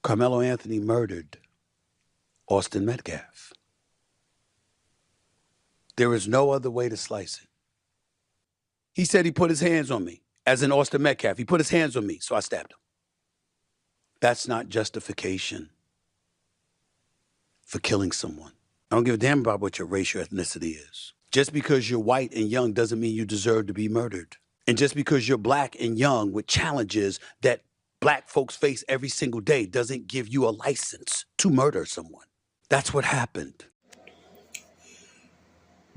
Kamelo Anthony murdered Austin Metcalf. There is no other way to slice it. He said he put his hands on me, as in Austin Metcalf. He put his hands on me, so I stabbed him. That's not justification for killing someone. I don't give a damn about what your race or ethnicity is. Just because you're white and young doesn't mean you deserve to be murdered. And just because you're black and young with challenges that black folks face every single day doesn't give you a license to murder someone. That's what happened.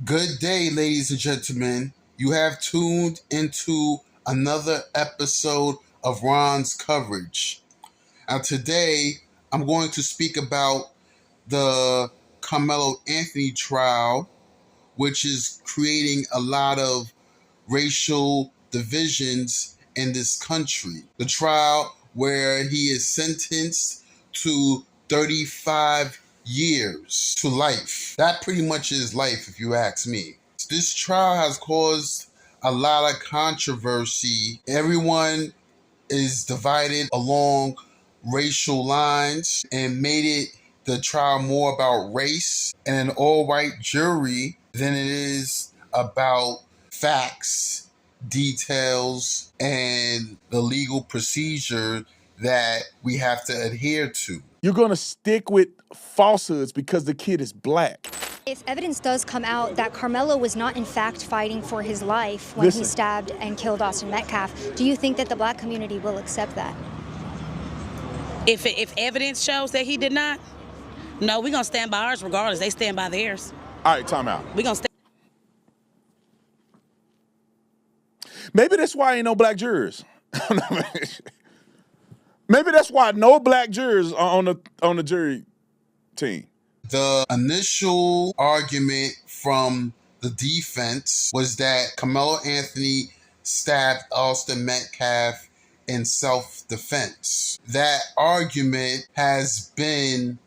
Good day, ladies and gentlemen. You have tuned into another episode of Ron's coverage. Now today, I'm going to speak about the Kamelo Anthony trial, which is creating a lot of racial divisions in this country. The trial where he is sentenced to 35 years to life. That pretty much is life, if you ask me. This trial has caused a lot of controversy. Everyone is divided along racial lines and made it the trial more about race and an all-white jury than it is about facts, details, and the legal procedure that we have to adhere to. You're going to stick with falsehoods because the kid is black. If evidence does come out that Kamelo was not in fact fighting for his life when he stabbed and killed Austin Metcalf, do you think that the black community will accept that? If evidence shows that he did not, no, we're going to stand by ours regardless. They stand by theirs. All right, time out. We're going to stand. Maybe that's why ain't no black jurors. Maybe that's why no black jurors are on the jury team. The initial argument from the defense was that Kamelo Anthony stabbed Austin Metcalf in self-defense. That argument has been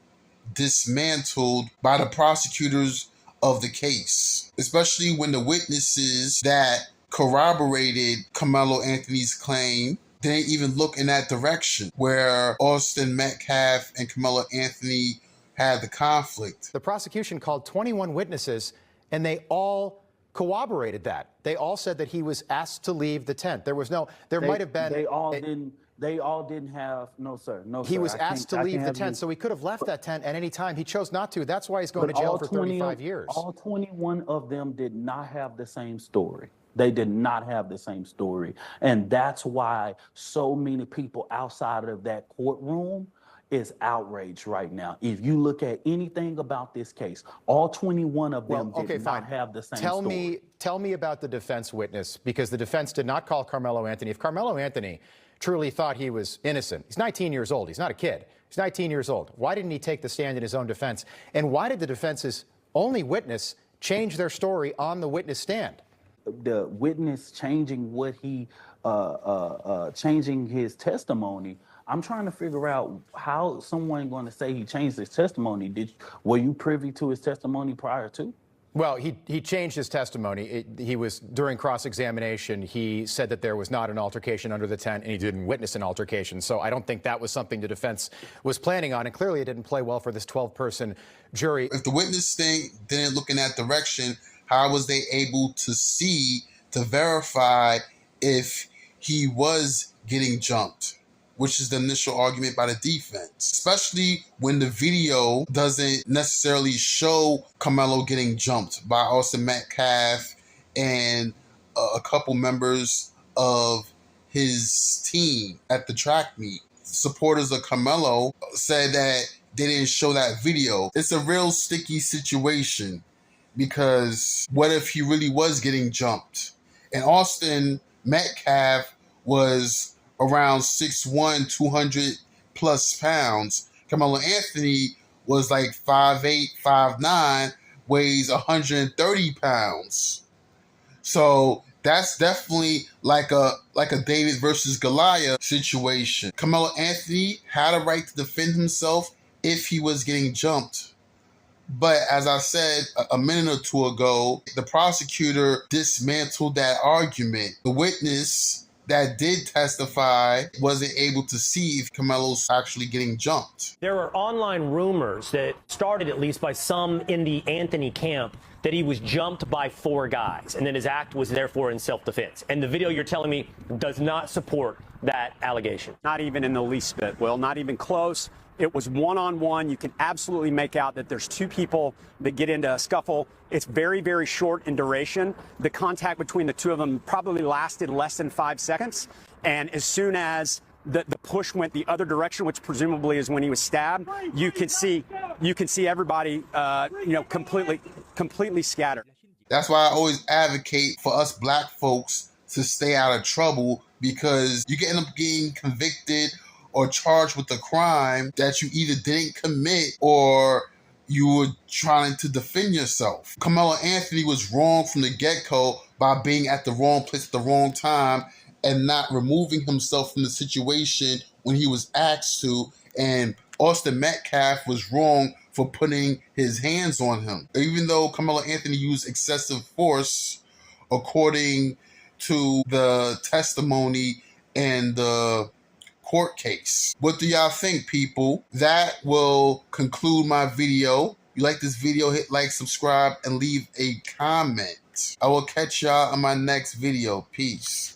dismantled by the prosecutors of the case, especially when the witnesses that corroborated Kamelo Anthony's claim didn't even look in that direction where Austin Metcalf and Kamelo Anthony had the conflict. The prosecution called 21 witnesses, and they all corroborated that. They all said that he was asked to leave the tent. There might have been. They all didn't have. No, sir. No, he sir. was asked to leave the tent, so he could have left that tent at any time. He chose not to. That's why he's going to jail for 35 years. All 21 of them did not have the same story. They did not have the same story. And that's why so many people outside of that courtroom is outraged right now. If you look at anything about this case, all 21 of them did not have the same story. Tell me about the defense witness, because the defense did not call Kamelo Anthony. If Kamelo Anthony truly thought he was innocent, he's 19 years old. He's not a kid. He's 19 years old. Why didn't he take the stand in his own defense? And why did the defense's only witness change their story on the witness stand? The witness changing what he, changing his testimony. I'm trying to figure out how someone going to say he changed his testimony. Were you privy to his testimony prior to? Well, he changed his testimony. He was, during cross-examination, he said that there was not an altercation under the tent, and he didn't witness an altercation. So I don't think that was something the defense was planning on, and clearly it didn't play well for this 12-person jury. If the witness thing didn't look in that direction, how was they able to verify if he was getting jumped? Which is the initial argument by the defense, especially when the video doesn't necessarily show Kamelo getting jumped by Austin Metcalf and a couple members of his team at the track meet. Supporters of Kamelo said that they didn't show that video. It's a real sticky situation, because what if he really was getting jumped? And Austin Metcalf was around 6'1", 200 plus pounds. Kamelo Anthony was like 5'8", 5'9", weighs 130 pounds. So that's definitely like a David versus Goliath situation. Kamelo Anthony had a right to defend himself if he was getting jumped. But as I said a minute or two ago, the prosecutor dismantled that argument. The witness that did testify wasn't able to see if Kamelo's actually getting jumped. There are online rumors that started at least by some in the Anthony camp that he was jumped by 4 guys and that his act was therefore in self-defense. And the video you're telling me does not support that allegation. Not even in the least bit, Will, not even close. It was one-on-one. You can absolutely make out that there's 2 people that get into a scuffle. It's very, very short in duration. The contact between the 2 of them probably lasted less than 5 seconds. And as soon as the push went the other direction, which presumably is when he was stabbed, you can see everybody, completely scattered. That's why I always advocate for us black folks to stay out of trouble, because you can end up getting convicted or charged with a crime that you either didn't commit or you were trying to defend yourself. Kamelo Anthony was wrong from the get-go by being at the wrong place at the wrong time and not removing himself from the situation when he was asked to. And Austin Metcalf was wrong for putting his hands on him. Even though Kamelo Anthony used excessive force, according to the testimony and the court case. What do y'all think, people? That will conclude my video. If you like this video, hit like, subscribe, and leave a comment. I will catch y'all on my next video. Peace.